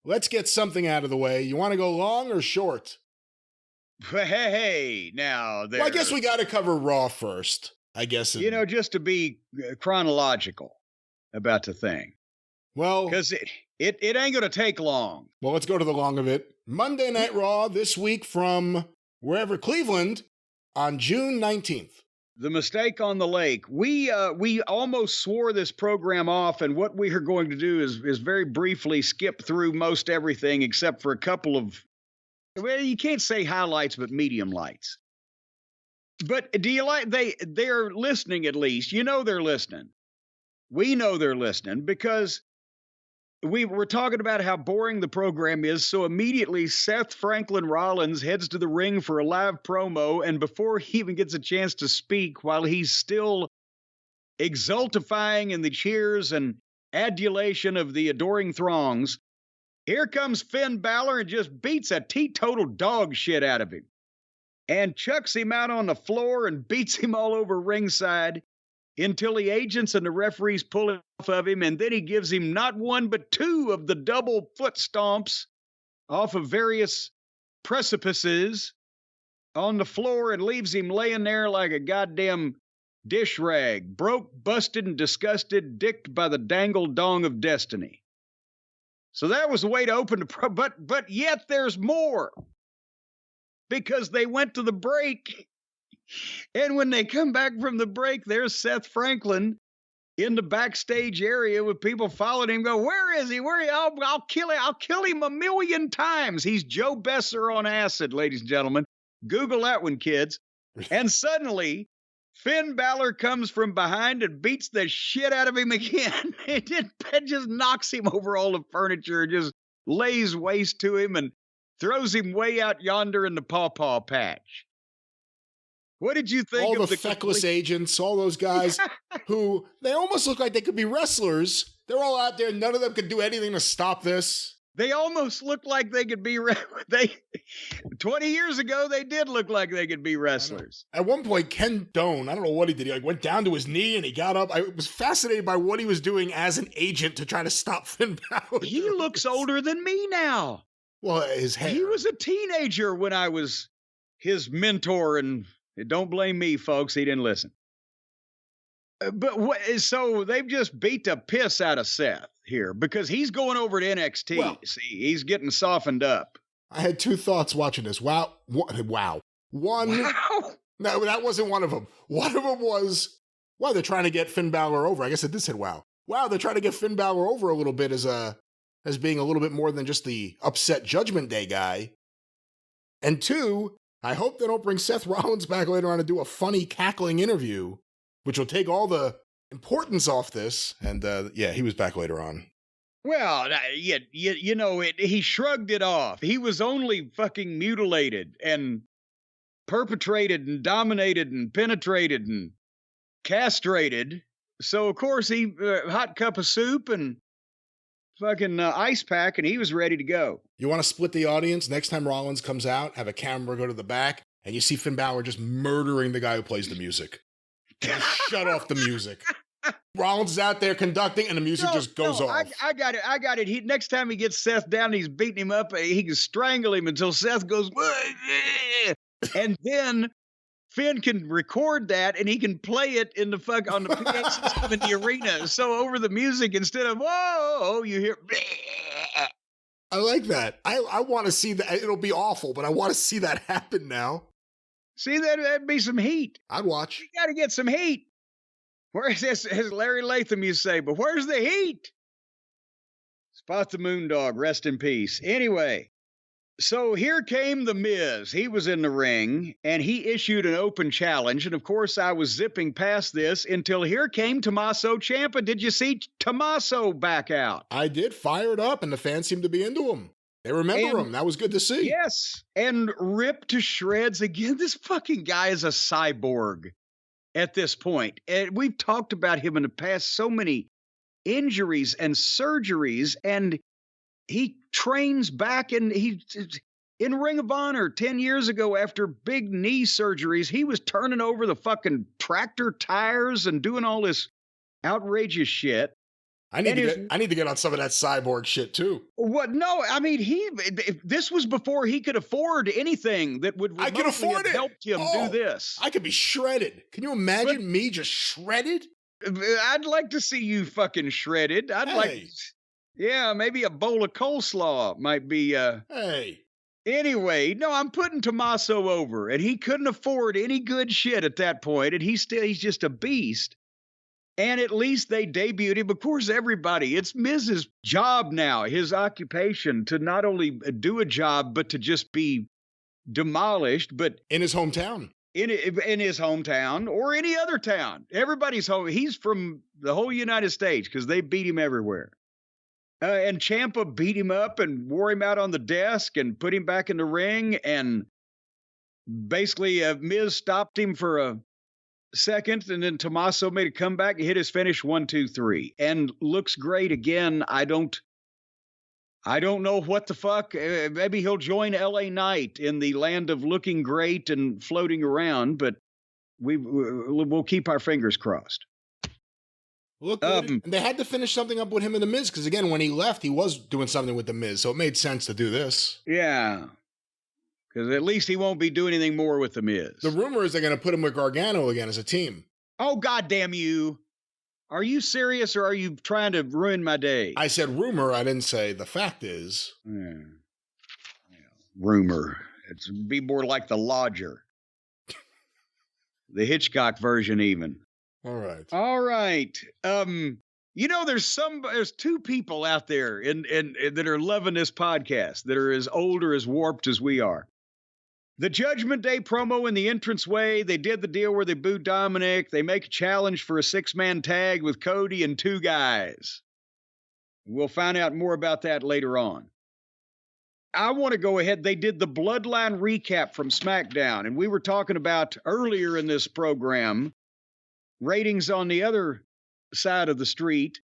let's get something out of the way. You want to go long or short? Hey, now there. Well, I guess we got to cover Raw first. I guess. Just to be chronological about the thing. Well, because it ain't going to take long. Well, let's go to the long of it. Monday Night Raw this week from wherever, Cleveland, on June 19th. The Mistake on the Lake. We almost swore this program off, and what we are going to do is very briefly skip through most everything except for a couple of, well, you can't say highlights, but medium lights. But do you like, they're listening at least. You know they're listening. We know they're listening because we were talking about how boring the program is, so immediately Seth Franklin Rollins heads to the ring for a live promo, and before he even gets a chance to speak, while he's still exultifying in the cheers and adulation of the adoring throngs, here comes Finn Balor and just beats a teetotal dog shit out of him, and chucks him out on the floor and beats him all over ringside, until the agents and the referees pull it off of him, and then he gives him not one but two of the double foot stomps off of various precipices on the floor and leaves him laying there like a goddamn dish rag, broke, busted, and disgusted, dicked by the dangled dong of destiny. So that was the way to open the but yet there's more, because they went to the break. And when they come back from the break, there's Seth Franklin in the backstage area with people following him. Go, where is he? Where is he? I'll kill him. I'll kill him 1,000,000 times. He's Joe Besser on acid, ladies and gentlemen. Google that one, kids. And suddenly, Finn Balor comes from behind and beats the shit out of him again. It just knocks him over all the furniture and just lays waste to him and throws him way out yonder in the pawpaw patch. What did you think all of the feckless agents, all those guys who, they almost look like they could be wrestlers. They're all out there. None of them could do anything to stop this. They almost look like they could be, 20 years ago, they did look like they could be wrestlers. At one point, Ken Doane, I don't know what he did. He went down to his knee and he got up. I was fascinated by what he was doing as an agent to try to stop Finn Balor. He looks older than me now. Well, his hair. He was a teenager when I was his mentor, and don't blame me, folks. He didn't listen. So they've just beat the piss out of Seth here because he's going over to NXT. Well, see, he's getting softened up. I had two thoughts watching this. Wow. One. Wow. No, that wasn't one of them. One of them was, wow, they're trying to get Finn Balor over. I guess it did say, wow. Wow, they're trying to get Finn Balor over a little bit as being a little bit more than just the upset Judgment Day guy. And two, I hope they don't bring Seth Rollins back later on to do a funny cackling interview, which will take all the importance off this. And he was back later on. Well, he shrugged it off. He was only fucking mutilated and perpetrated and dominated and penetrated and castrated. So, of course, he hot cup of soup and fucking ice pack, and he was ready to go. You want to split the audience? Next time Rollins comes out, have a camera go to the back, and you see Finn Balor just murdering the guy who plays the music. Shut off the music. Rollins is out there conducting, and the music just goes off. I got it. Next time he gets Seth down, he's beating him up. He can strangle him until Seth goes, and then Finn can record that, and he can play it in the on the PA system in the arena. So over the music, instead of whoa, you hear. I like that. I want to see that. It'll be awful, but I want to see that happen now. See, that'd be some heat. I'd watch. You got to get some heat. Where's this? As Larry Latham used to say, but where's the heat? Spot the Moondog, rest in peace. Anyway. So here came the Miz. He was in the ring, and he issued an open challenge. And, of course, I was zipping past this until here came Tommaso Ciampa. Did you see Tommaso back out? I did. Fired up, and the fans seemed to be into him. They remember him. That was good to see. Yes, and ripped to shreds. Again, this fucking guy is a cyborg at this point. And we've talked about him in the past, so many injuries and surgeries, and he trains back, and he's in Ring of Honor 10 years ago after big knee surgeries. He was turning over the fucking tractor tires and doing all this outrageous shit. I need to get on some of that cyborg shit too. What? No, I mean this was before he could afford anything that would I could afford have helped him do this. I could be shredded. Can you imagine me just shredded? I'd like to see you fucking shredded. Yeah, maybe a bowl of coleslaw might be. Hey. Anyway, no, I'm putting Tommaso over, and he couldn't afford any good shit at that point, and he's just a beast. And at least they debuted him. Of course, it's Miz's job now, his occupation, to not only do a job, but to just be demolished. But in his hometown. In his hometown or any other town. Everybody's home. He's from the whole United States because they beat him everywhere. And Champa beat him up and wore him out on the desk and put him back in the ring. And basically, Miz stopped him for a second, and then Tommaso made a comeback and hit his finish 1, 2, 3, and looks great again. I don't know what the fuck. Maybe he'll join LA Knight in the land of looking great and floating around, but we'll keep our fingers crossed. Look, and they had to finish something up with him and the Miz because again, when he left, he was doing something with the Miz, so it made sense to do this. Yeah. Because at least he won't be doing anything more with the Miz. The rumor is they're going to put him with Gargano again as a team. Oh, goddamn you. Are you serious or are you trying to ruin my day? I said rumor. I didn't say the fact is. Yeah, rumor. It's be more like the Lodger. The Hitchcock version even. All right. All right. There's two people out there that are loving this podcast that are as old or as warped as we are. The Judgment Day promo in the entranceway, they did the deal where they booed Dominic. They make a challenge for a 6-man tag with Cody and 2 guys. We'll find out more about that later on. I want to go ahead. They did the Bloodline recap from SmackDown, and we were talking about earlier in this program, ratings on the other side of the street.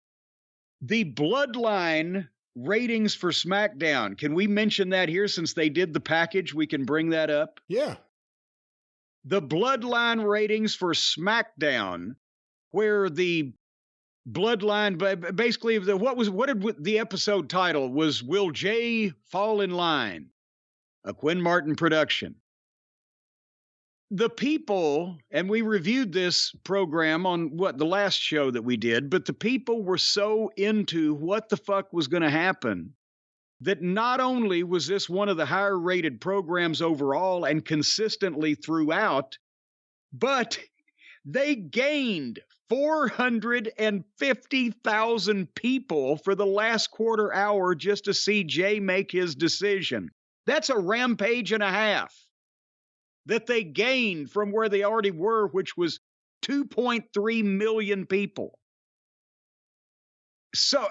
The Bloodline ratings for SmackDown. Can we mention that here since they did the package? We can bring that up. Yeah. The Bloodline ratings for SmackDown, where the Bloodline, basically, what did the episode title was? Will Jay Fall in Line? A Quinn Martin production. The people, and we reviewed this program on the last show that we did, but the people were so into what the fuck was going to happen that not only was this one of the higher rated programs overall and consistently throughout, but they gained 450,000 people for the last quarter hour just to see Jay make his decision. That's a rampage and a half that they gained from where they already were, which was 2.3 million people. So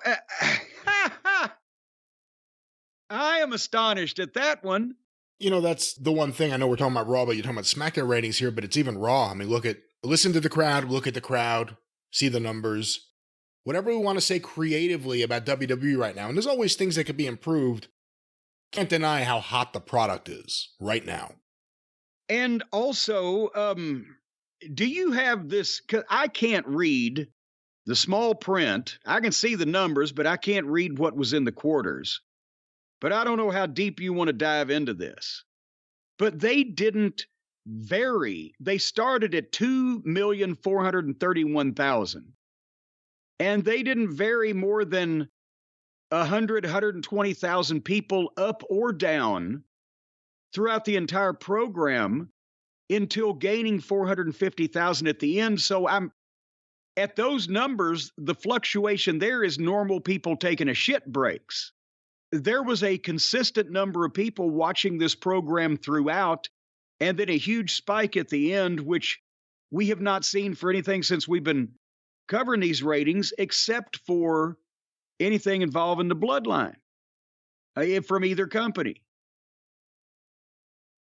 I am astonished at that one. You know, that's the one thing. I know we're talking about Raw, but you're talking about SmackDown ratings here, but it's even Raw. I mean, listen to the crowd, look at the crowd, see the numbers. Whatever we want to say creatively about WWE right now, and there's always things that could be improved, can't deny how hot the product is right now. And also, do you have this? 'Cause I can't read the small print. I can see the numbers, but I can't read what was in the quarters. But I don't know how deep you want to dive into this. But they didn't vary. They started at 2,431,000. And they didn't vary more than 120,000 people up or down throughout the entire program until gaining 450,000 at the end. So I'm at those numbers, the fluctuation there is normal people taking a shit breaks. There was a consistent number of people watching this program throughout, and then a huge spike at the end, which we have not seen for anything since we've been covering these ratings, except for anything involving the Bloodline from either company.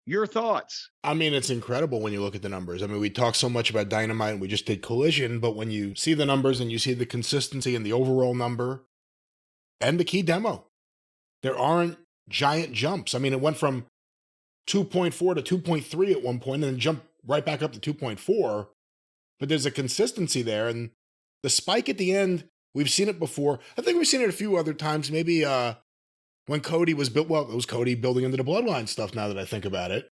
Your thoughts? I mean, it's incredible when you look at the numbers. I mean, we talk so much about Dynamite and we just did Collision, but when you see the numbers and you see the consistency and the overall number and the key demo, there aren't giant jumps. I mean, it went from 2.4 to 2.3 at one point and then jumped right back up to 2.4, but there's a consistency there. And the spike at the end, We've seen it before. I think we've seen it a few other times. Maybe when Cody was built. Well, it was Cody building into the Bloodline stuff now that I think about it.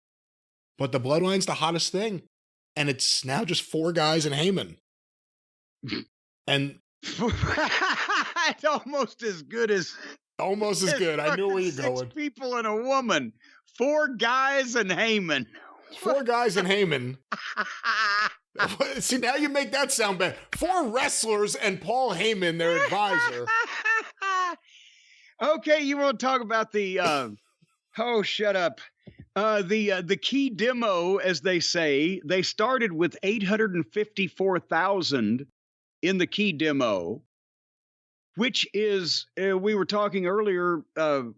But the Bloodline's the hottest thing. And it's now just 4 guys and Heyman. And it's almost as good as... Almost as good. I knew where you're going. 6 people and a woman. 4 guys and Heyman. 4 guys and Heyman. See, now you make that sound bad. 4 wrestlers and Paul Heyman, their advisor. Okay, you want to talk about the... oh, shut up. The key demo, as they say, they started with 854,000 in the key demo, which is, we were talking earlier,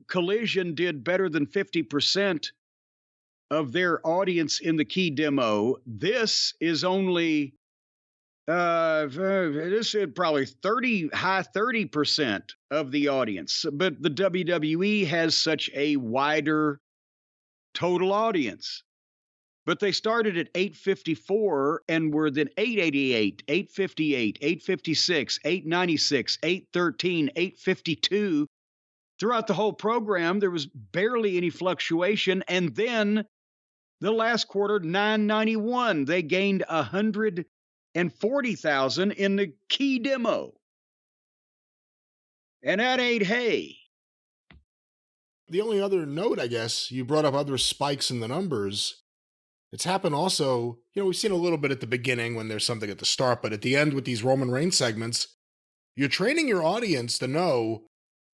Collision did better than 50% of their audience in the key demo. This is only, this is probably high 30% of the audience. But the WWE has such a wider total audience. But they started at 854 and were then 888, 858, 856, 896, 813, 852. Throughout the whole program, there was barely any fluctuation. And then the last quarter, 991, they gained 140,000 in the key demo. And that ain't hay. The only other note, I guess, you brought up other spikes in the numbers. It's happened also, we've seen a little bit at the beginning when there's something at the start, but at the end with these Roman Reigns segments, you're training your audience to know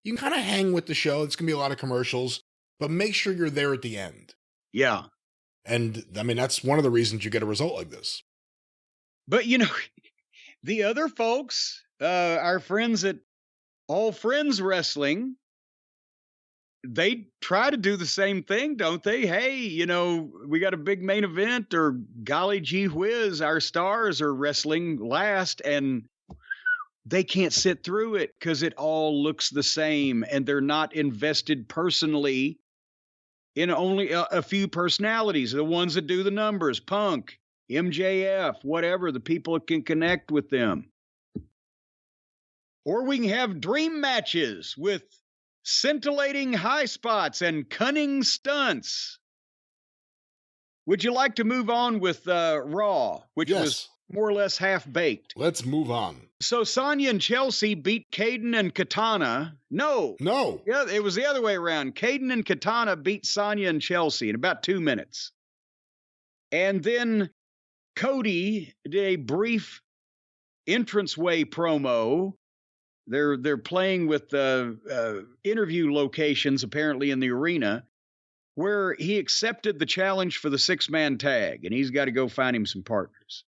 you can kind of hang with the show. It's going to be a lot of commercials, but make sure you're there at the end. Yeah. And I mean, that's one of the reasons you get a result like this. But, the other folks, our friends at All Friends Wrestling, they try to do the same thing, don't they? Hey, we got a big main event, or golly gee whiz, our stars are wrestling last, and they can't sit through it because it all looks the same, and they're not invested personally in only a few personalities, the ones that do the numbers, Punk, MJF, whatever, the people that can connect with them. Or we can have dream matches with scintillating high spots and cunning stunts. Would you like to move on with Raw, which was more or less half-baked? Let's move on. So Sonya and Chelsea beat Caden and Katana. No. Yeah, it was the other way around. Caden and Katana beat Sonya and Chelsea in about 2 minutes. And then Cody did a brief entranceway promo. They're playing with interview locations, apparently, in the arena, where he accepted the challenge for the 6-man tag, and he's got to go find him some partners.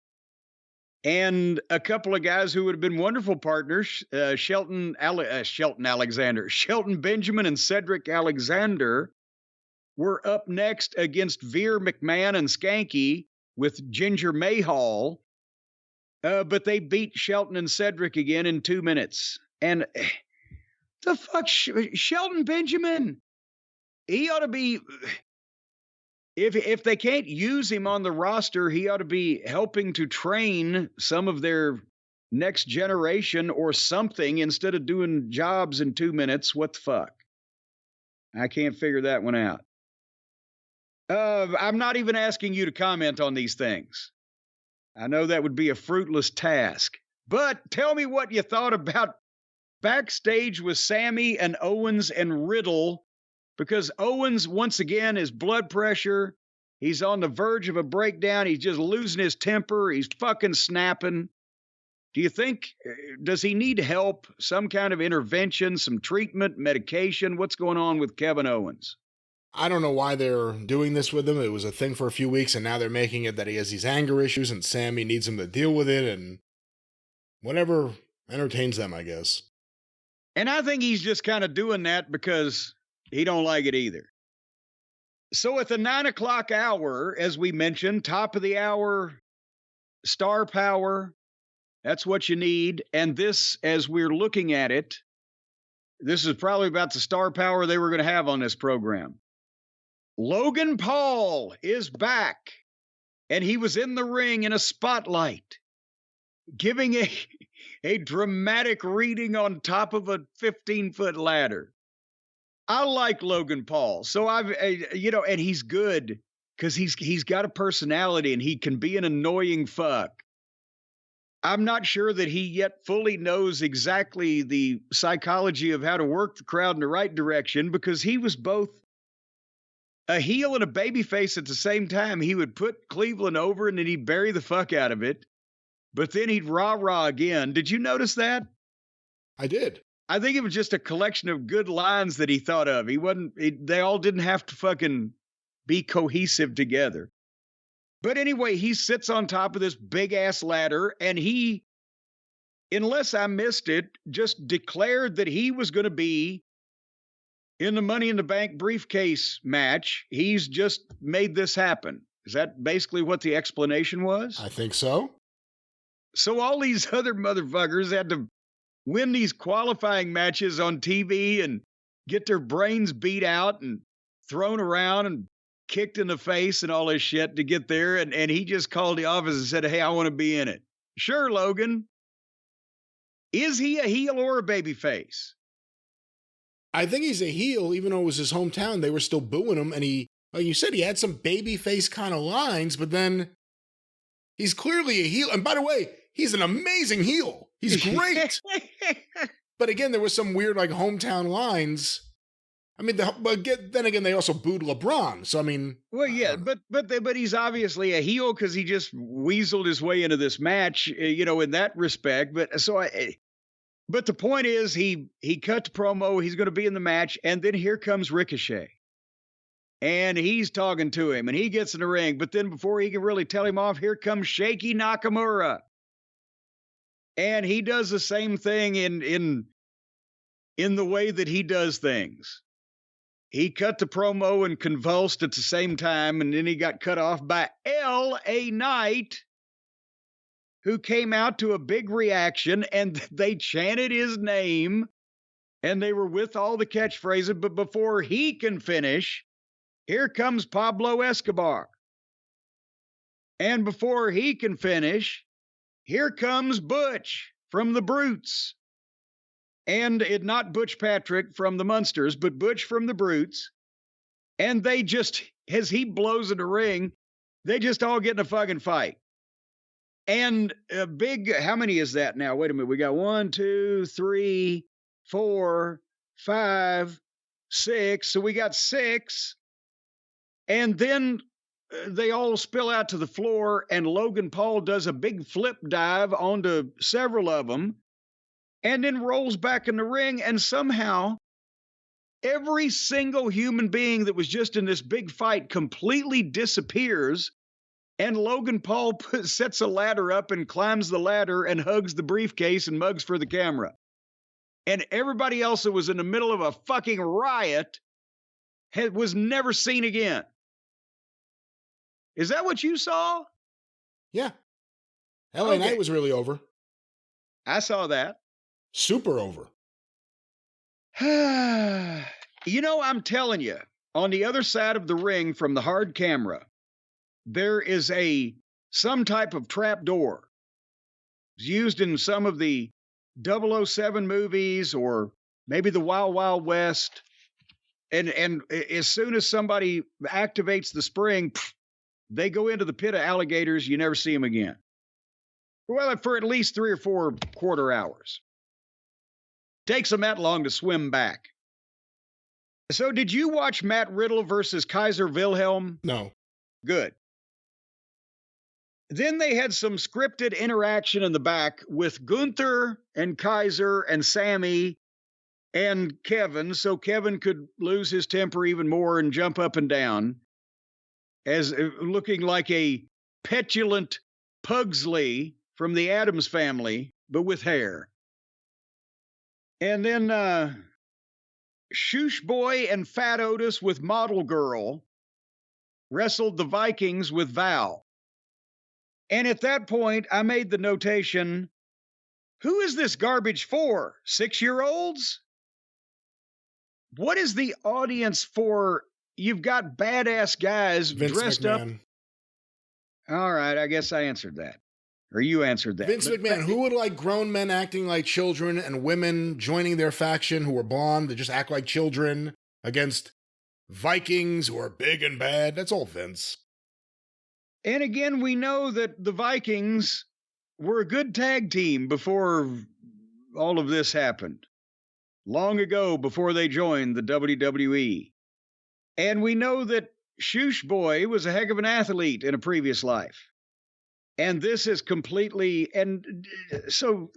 And a couple of guys who would have been wonderful partners, Shelton Benjamin and Cedric Alexander, were up next against Veer McMahon and Skanky with Ginger Mahal. But they beat Shelton and Cedric again in 2 minutes. And the fuck, Shelton Benjamin, he ought to be, if they can't use him on the roster, he ought to be helping to train some of their next generation or something instead of doing jobs in 2 minutes. What the fuck? I can't figure that one out. I'm not even asking you to comment on these things. I know that would be a fruitless task, but tell me what you thought about backstage with Sammy and Owens and Riddle, because Owens, once again, his blood pressure, he's on the verge of a breakdown. He's just losing his temper. He's fucking snapping. Do you think, does he need help, some kind of intervention, some treatment, medication? What's going on with Kevin Owens? I don't know why they're doing this with him. It was a thing for a few weeks, and now they're making it that he has these anger issues, and Sammy needs him to deal with it, and whatever entertains them, I guess. And I think he's just kind of doing that because he don't like it either. So at the 9 o'clock hour, as we mentioned, top of the hour, star power, that's what you need. And this, as we're looking at it, this is probably about the star power they were going to have on this program. Logan Paul is back, and he was in the ring in a spotlight. giving a dramatic reading on top of a 15-foot ladder. I like Logan Paul. So and he's good because he's got a personality and he can be an annoying fuck. I'm not sure that he yet fully knows exactly the psychology of how to work the crowd in the right direction, because he was both a heel and a babyface at the same time. He would put Cleveland over and then he'd bury the fuck out of it, but then he'd rah-rah again. Did you notice that? I did. I think it was just a collection of good lines that he thought of. They all didn't have to fucking be cohesive together. But anyway, he sits on top of this big-ass ladder, and he, unless I missed it, just declared that he was going to be in the Money in the Bank briefcase match. He's just made this happen. Is that basically what the explanation was? I think so. So all these other motherfuckers had to win these qualifying matches on TV and get their brains beat out and thrown around and kicked in the face and all this shit to get there. And he just called the office and said, hey, I want to be in it. Sure, Logan. Is he a heel or a babyface? I think he's a heel, even though it was his hometown. They were still booing him. And he, like you said, he had some babyface kind of lines, but then he's clearly a heel. And by the way, he's an amazing heel. He's great. But again, there was some weird like hometown lines. I mean, then again, they also booed LeBron. So, I mean. Well, yeah, but he's obviously a heel because he just weaseled his way into this match, in that respect. But the point is, he cut the promo. He's going to be in the match. And then here comes Ricochet. And he's talking to him. And he gets in the ring. But then before he can really tell him off, here comes Shaky Nakamura. And he does the same thing in the way that he does things. He cut the promo and convulsed at the same time, and then he got cut off by L.A. Knight, who came out to a big reaction, and they chanted his name, and they were with all the catchphrases, but before he can finish, here comes Pablo Escobar. And before he can finish, here comes Butch from the Brutes. And not Butch Patrick from the Munsters, but Butch from the Brutes. And they just, as he blows in the ring, they just all get in a fucking fight. And a big, how many is that now? Wait a minute. We got 1, 2, 3, 4, 5, 6. So we got 6. And then they all spill out to the floor, and Logan Paul does a big flip dive onto several of them. And then rolls back in the ring, and somehow every single human being that was just in this big fight completely disappears, and Logan Paul sets a ladder up and climbs the ladder and hugs the briefcase and mugs for the camera. And everybody else that was in the middle of a fucking riot was never seen again. Is that what you saw? Yeah. LA Knight was really over. I saw that. Super over. I'm telling you, on the other side of the ring from the hard camera, there is some type of trap door. It's used in some of the 007 movies or maybe the Wild Wild West. And as soon as somebody activates the spring, they go into the pit of alligators. You never see them again. Well, for at least 3 or 4 quarter hours. Takes them that long to swim back. So did you watch Matt Riddle versus Kaiser Wilhelm? No. Good. Then they had some scripted interaction in the back with Gunther and Kaiser and Sammy and Kevin, so Kevin could lose his temper even more and jump up and down as looking like a petulant Pugsley from the Addams Family, but with hair. And then Shoosh Boy and Fat Otis with Model Girl wrestled the Vikings with Val. And at that point, I made the notation, who is this garbage for? 6-year-olds? What is the audience for? You've got badass guys Vince dressed McMahon. up. All right, I guess I answered that. Or you answered that. Vince McMahon, who would like grown men acting like children and women joining their faction who are blonde that just act like children against Vikings who are big and bad? That's all Vince. And again, we know that the Vikings were a good tag team before all of this happened. Long ago, before they joined the WWE. And we know that Shoosh Boy was a heck of an athlete in a previous life. And this is completely, and so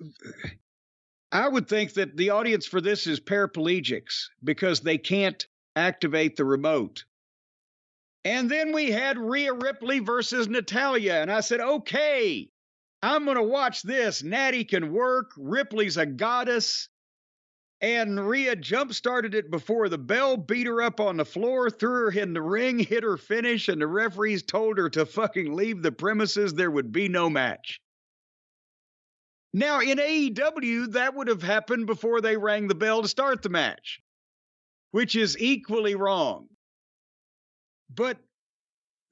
I would think that the audience for this is paraplegics because they can't activate the remote. And then we had Rhea Ripley versus Natalya. And I said, okay, I'm going to watch this. Natty can work. Ripley's a goddess. And Rhea jump-started it before the bell, beat her up on the floor, threw her in the ring, hit her finish, and the referees told her to fucking leave the premises. There would be no match. Now, in AEW, that would have happened before they rang the bell to start the match, which is equally wrong. But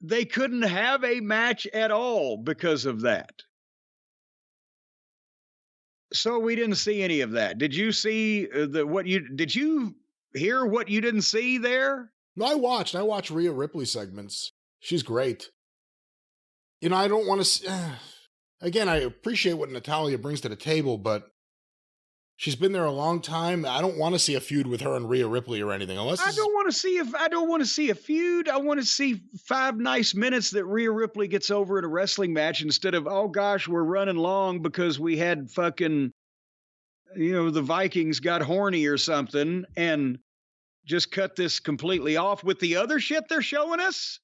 they couldn't have a match at all because of that. So we didn't see any of that. Did you see did you hear what you didn't see there? No, I watched Rhea Ripley segments. She's great. You know, I don't want to again, I appreciate what Natalya brings to the table, but she's been there a long time. I don't want to see a feud with her and Rhea Ripley or anything. I don't want to see a feud. I want to see 5 nice minutes that Rhea Ripley gets over in a wrestling match instead of, oh gosh, we're running long because we had fucking, the Vikings got horny or something, and just cut this completely off with the other shit they're showing us.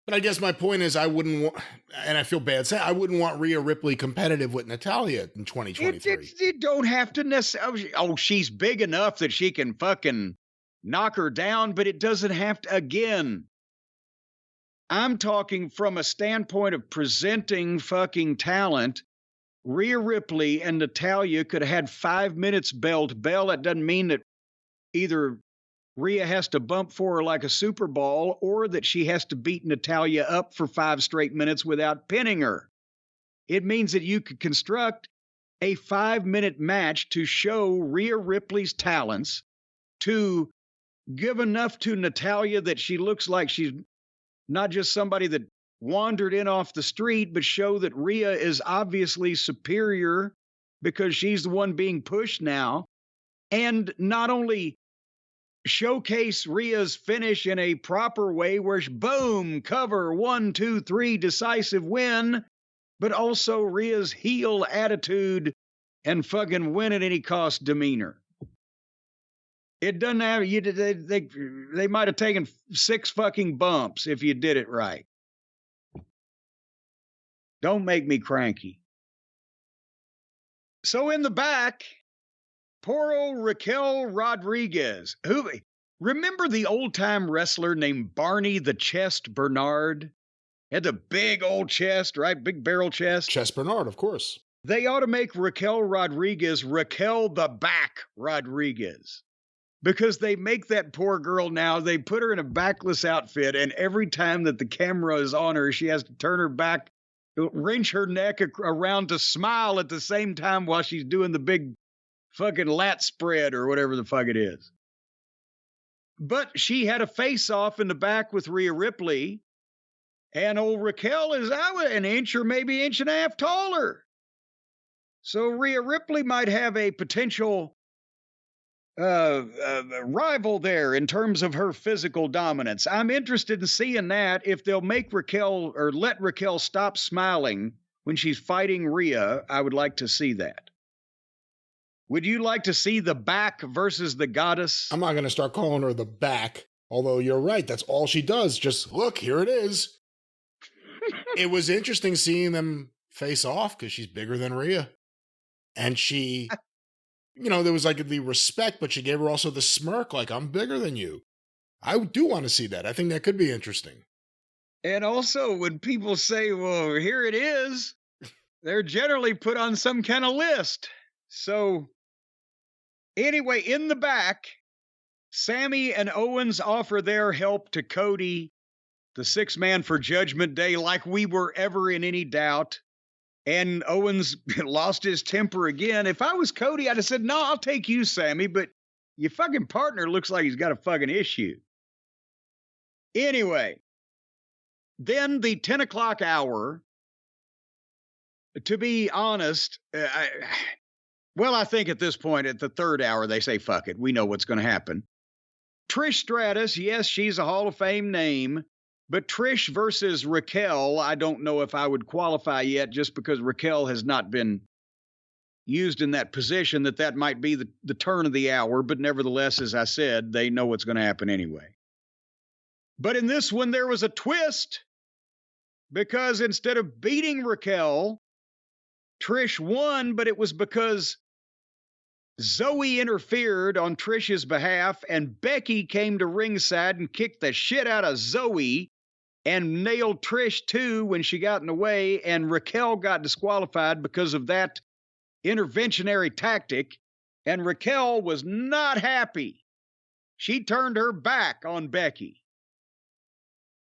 But I guess my point is I wouldn't want, and I feel bad saying, I wouldn't want Rhea Ripley competitive with Natalya in 2023. You don't have to necessarily, she's big enough that she can fucking knock her down, but it doesn't have to, again, I'm talking from a standpoint of presenting fucking talent. Rhea Ripley and Natalya could have had 5 minutes bell to bell. That doesn't mean that either Rhea has to bump for her like a Super Bowl, or that she has to beat Natalya up for 5 straight minutes without pinning her. It means that you could construct a 5-minute match to show Rhea Ripley's talents, to give enough to Natalya that she looks like she's not just somebody that wandered in off the street, but show that Rhea is obviously superior because she's the one being pushed now. And not only showcase Rhea's finish in a proper way where boom, cover, 1, 2, 3, decisive win, but also Rhea's heel attitude and fucking win at any cost demeanor. It doesn't have, they might have taken 6 fucking bumps if you did it right. Don't make me cranky. So in the back, poor old Raquel Rodriguez, who, remember the old-time wrestler named Barney the Chest Bernard? Had the big old chest, right? Big barrel chest. Chest Bernard, of course. They ought to make Raquel Rodriguez Raquel the Back Rodriguez. Because they make that poor girl now, they put her in a backless outfit, and every time that the camera is on her, she has to turn her back, wrench her neck around to smile at the same time while she's doing the big fucking lat spread or whatever the fuck it is. But she had a face-off in the back with Rhea Ripley, and old Raquel is an inch or maybe inch and a half taller. So Rhea Ripley might have a potential rival there in terms of her physical dominance. I'm interested in seeing that. If they'll make Raquel or let Raquel stop smiling when she's fighting Rhea, I would like to see that. Would you like to see the Back versus the Goddess? I'm not going to start calling her the Back, although you're right. That's all she does. Just look, here it is. It was interesting seeing them face off because she's bigger than Rhea. And she, there was like the respect, but she gave her also the smirk, like, I'm bigger than you. I do want to see that. I think that could be interesting. And also, when people say, well, here it is, they're generally put on some kind of list. So, anyway, in the back, Sammy and Owens offer their help to Cody, the 6-man for Judgment Day, like we were ever in any doubt. And Owens lost his temper again. If I was Cody, I'd have said, no, I'll take you, Sammy, but your fucking partner looks like he's got a fucking issue. Anyway, then the 10 o'clock hour, to be honest, I think at this point, at the third hour, they say, fuck it. We know what's going to happen. Trish Stratus, yes, she's a Hall of Fame name, but Trish versus Raquel, I don't know if I would qualify yet just because Raquel has not been used in that position, that might be the turn of the hour. But nevertheless, as I said, they know what's going to happen anyway. But in this one, there was a twist because instead of beating Raquel, Trish won, but it was because Zoe interfered on Trish's behalf, and Becky came to ringside and kicked the shit out of Zoe and nailed Trish too when she got in the way, and Raquel got disqualified because of that interventionary tactic, and Raquel was not happy. She turned her back on Becky.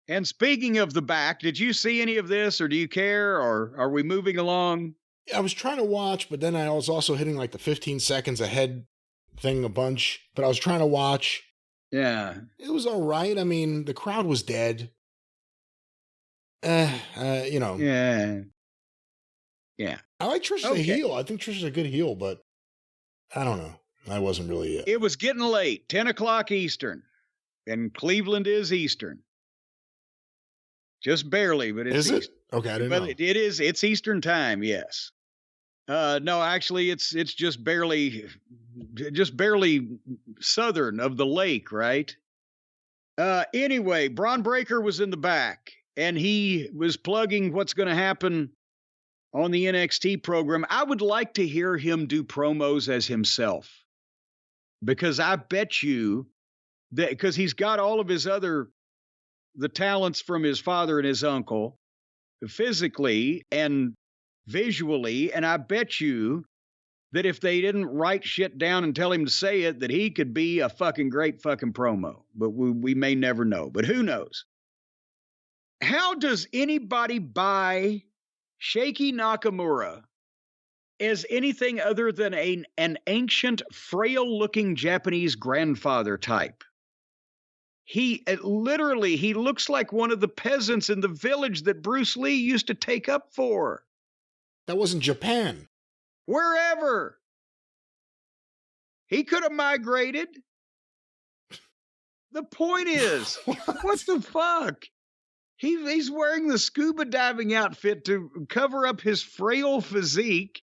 And speaking of the back, did you see any of this, or do you care, or are we moving along? I was trying to watch, but then I was also hitting like the 15 seconds ahead thing a bunch, but I was trying to watch. Yeah. It was all right. I mean, the crowd was dead. Yeah. Yeah. I like Trish as a heel. I think Trish is a good heel, but I don't know. I wasn't really It was getting late, 10 o'clock Eastern, and Cleveland is Eastern. Just barely, but it's Is Eastern. it? Okay, I didn't know. It is. It's Eastern time, yes. No, actually, it's just barely southern of the lake, right? Anyway, Braun Breaker was in the back, and he was plugging what's going to happen on the NXT program. I would like to hear him do promos as himself, because I bet you that, because he's got all of the talents from his father and his uncle, physically and visually, and I bet you that if they didn't write shit down and tell him to say it, that he could be a fucking great fucking promo. But we may never know. But who knows? How does anybody buy Shaky Nakamura as anything other than an ancient, frail-looking Japanese grandfather type? He looks like one of the peasants in the village that Bruce Lee used to take up for. That wasn't Japan. Wherever. He could have migrated. The point is, what the fuck? He's wearing the scuba diving outfit to cover up his frail physique,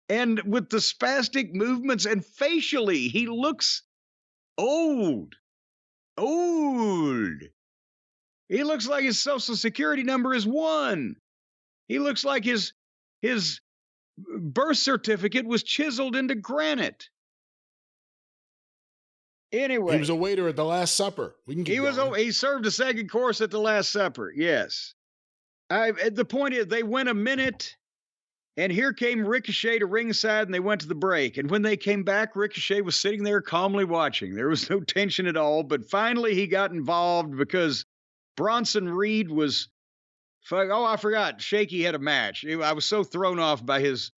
and with the spastic movements, and facially, he looks old. Old. He looks like his social security number is 1. He looks like his birth certificate was chiseled into granite. Anyway, he was a waiter at the Last Supper. We can he served a second course at the Last Supper. Yes. The point is, they went a minute, and here came Ricochet to ringside, and they went to the break. And when they came back, Ricochet was sitting there calmly watching. There was no tension at all. But finally, he got involved because Bronson Reed was. Oh, I forgot. Shaky had a match. I was so thrown off by his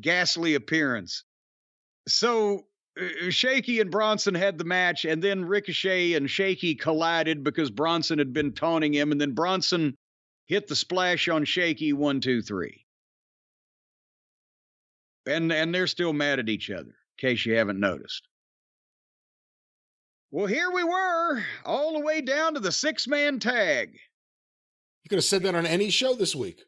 ghastly appearance. So Shaky and Bronson had the match, and then Ricochet and Shaky collided because Bronson had been taunting him, and then Bronson hit the splash on Shaky, 1, 2, 3. And they're still mad at each other, in case you haven't noticed. Well, here we were, all the way down to the 6-man tag. You could have said that on any show this week.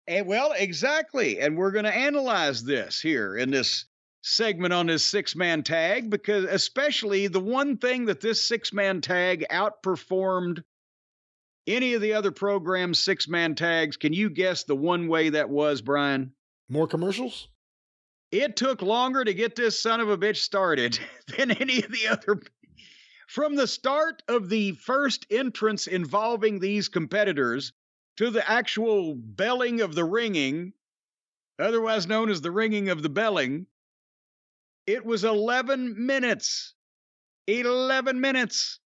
And well, exactly. And we're going to analyze this here in this segment on this 6-man tag, because especially the one thing that this 6-man tag outperformed any of the other program's 6-man tags. Can you guess the one way that was, Brian? More commercials? It took longer to get this son of a bitch started than any of the other. From the start of the first entrance involving these competitors to the actual belling of the ringing, otherwise known as the ringing of the belling, it was 11 minutes. 11 minutes.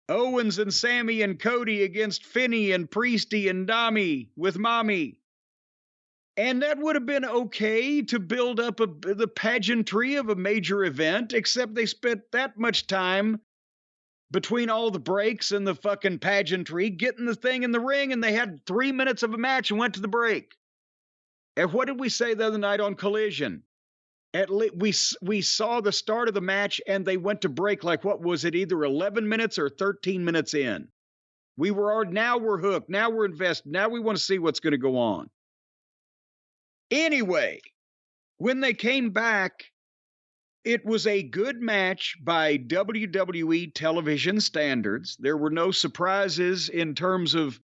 Owens and Sammy and Cody against Finney and Priesty and Dami with Mommy. And that would have been okay to build up the pageantry of a major event, except they spent that much time between all the breaks and the fucking pageantry getting the thing in the ring, and they had 3 minutes of a match and went to the break. And what did we say the other night on Collision? We saw the start of the match and they went to break, like, what was it, either 11 minutes or 13 minutes in. Now we're hooked. Now we're invested. Now we want to see what's going to go on. Anyway, when they came back, it was a good match by WWE television standards. There were no surprises in terms of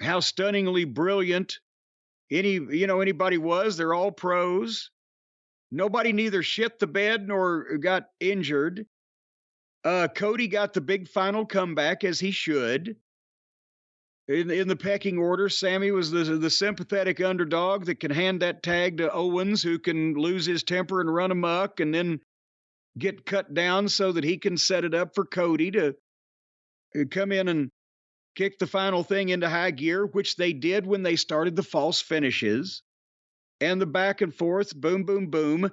how stunningly brilliant anybody was. They're all pros. Nobody neither shit the bed nor got injured. Cody got the big final comeback, as he should. In the pecking order, Sammy was the sympathetic underdog that can hand that tag to Owens, who can lose his temper and run amok and then get cut down so that he can set it up for Cody to come in and kick the final thing into high gear, which they did when they started the false finishes. And the back and forth, boom, boom, boom.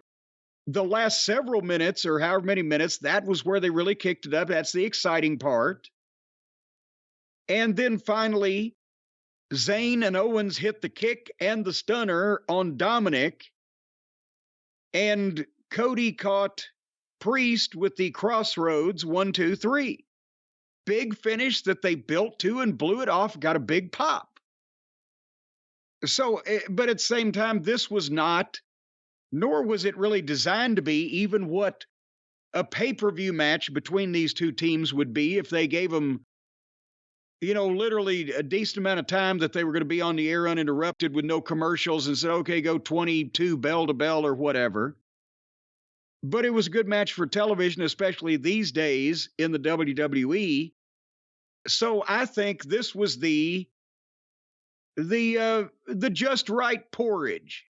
The last several minutes, or however many minutes, that was where they really kicked it up. That's the exciting part. And then finally, Zayn and Owens hit the kick and the stunner on Dominic. And Cody caught Priest with the Crossroads 1, 2, 3. Big finish that they built to and blew it off, got a big pop. So, but at the same time, this was not, nor was it really designed to be, even what a pay-per-view match between these two teams would be if they gave them, literally a decent amount of time that they were going to be on the air uninterrupted with no commercials and said, okay, go 22 bell to bell or whatever. But it was a good match for television, especially these days in the WWE. So I think this was the just right porridge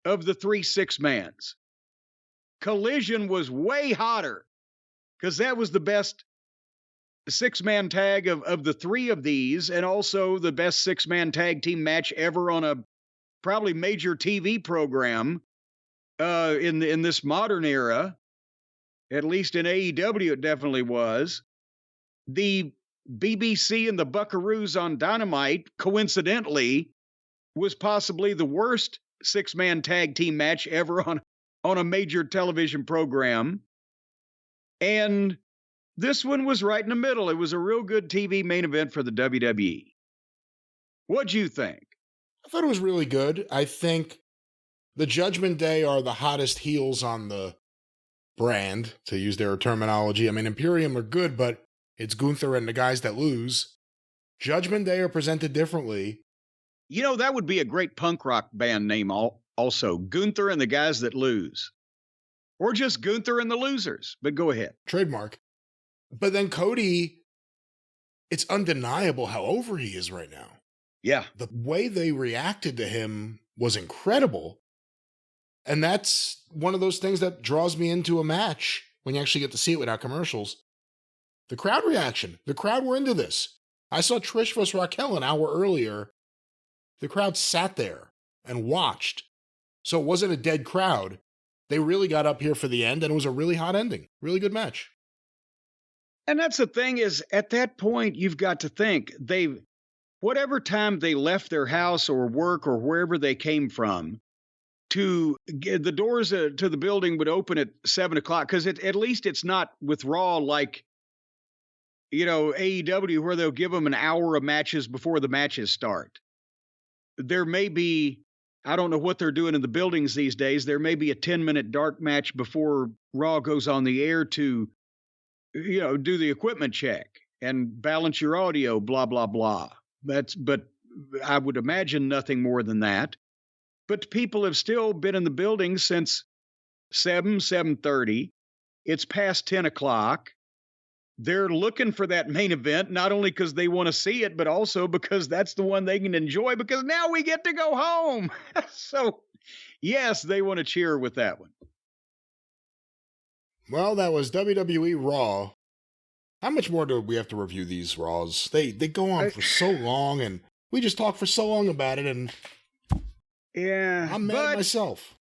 of the 3 6-mans. Collision was way hotter because that was the best 6-man tag of the 3 of these, and also the best 6-man tag team match ever on a probably major TV program in this modern era. At least in AEW, it definitely was. The BBC and the Buckaroos on Dynamite, coincidentally, was possibly the worst 6-man tag team match ever on a major television program. And this one was right in the middle. It was a real good TV main event for the WWE. What'd you think? I thought it was really good. I think the Judgment Day are the hottest heels on the brand, to use their terminology. I mean, Imperium are good, but it's Gunther and the guys that lose. Judgment Day are presented differently. That would be a great punk rock band name also. Gunther and the guys that lose. Or just Gunther and the losers. But go ahead. Trademark. But then Cody, it's undeniable how over he is right now. Yeah. The way they reacted to him was incredible. And that's one of those things that draws me into a match when you actually get to see it without commercials. The crowd reaction. The crowd were into this. I saw Trish vs. Raquel an hour earlier. The crowd sat there and watched. So it wasn't a dead crowd. They really got up here for the end, and it was a really hot ending. Really good match. And that's the thing is, at that point, you've got to think, whatever time they left their house or work or wherever they came from, the doors to the building would open at 7 o'clock, because at least it's not with Raw like, AEW, where they'll give them an hour of matches before the matches start. There may be, I don't know what they're doing in the buildings these days, there may be a 10-minute dark match before Raw goes on the air to, do the equipment check and balance your audio, blah, blah, blah. But I would imagine nothing more than that. But people have still been in the building since 7:30. It's past 10 o'clock. They're looking for that main event, not only because they want to see it, but also because that's the one they can enjoy, because now we get to go home. So, yes, they want to cheer with that one. Well, that was WWE Raw. How much more do we have to review these Raws? They go on for so long, and we just talk for so long about it, and Yeah. I'm mad at myself.